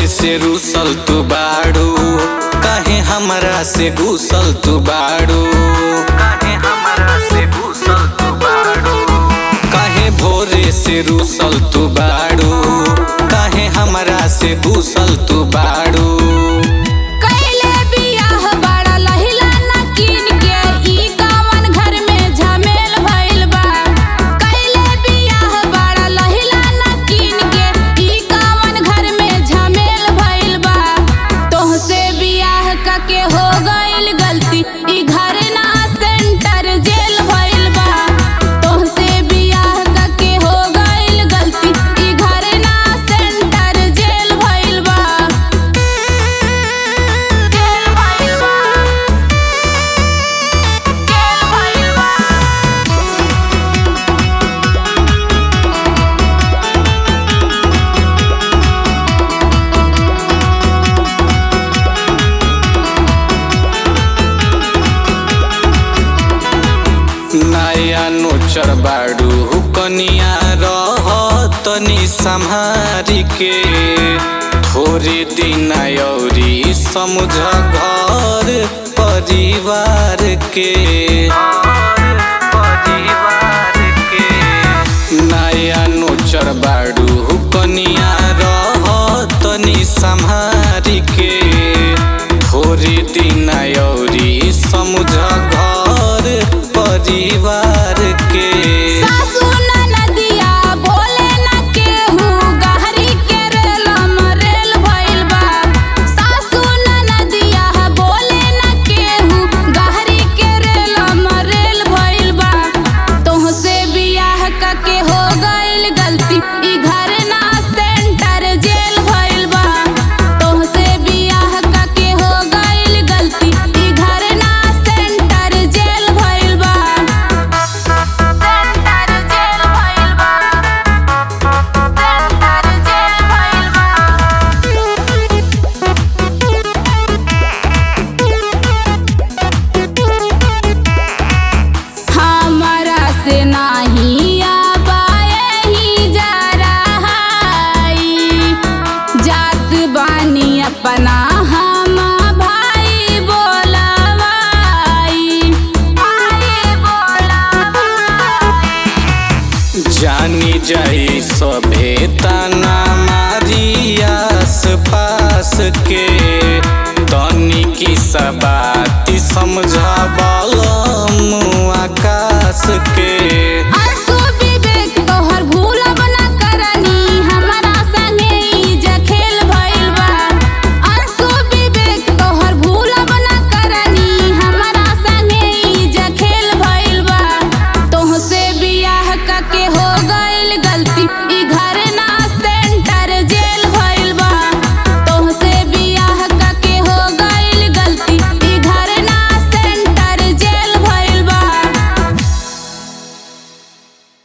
भोरे से रूसल तू बाड़ू, काहे हमरा से घुसल तू बाड़ू, काहे हमरा से घुसल तू बाड़ू, काहे भोरे से रूसल तू बाड़ू, काहे हमरा से घुसल तू बाड़ू। नया नोचर बाड़ू कनिया रह तनी संभारी के, थोड़े दिन औरी समझ घर परिवार के, नया नोचर बाड़ू कनिया रह तनी संभारी के, थोड़े दिन औरी समझ घर परिवार के। सासू ननदिया बोले ना केहू, गहरी के रेल मरेल भइल बा। सासू ननदिया बोले ना केहू, गहरी के रेल मरेल भइल बा। तोहसे बियाह कके हो गइल गलती, ई घर ना सेंटर जेल भइल बा। तोहसे बियाह कके हो गइल गलती, ई घर ना सेंटर जेल भइल बा। से नाही आबाए ही जा रहाई, जात बानी अपना हम भाई बोलावाई, भाई बोलावाई। जानी जाई सभे ताना मारी आस पास के, तनी की सबाती समझा आकाश के।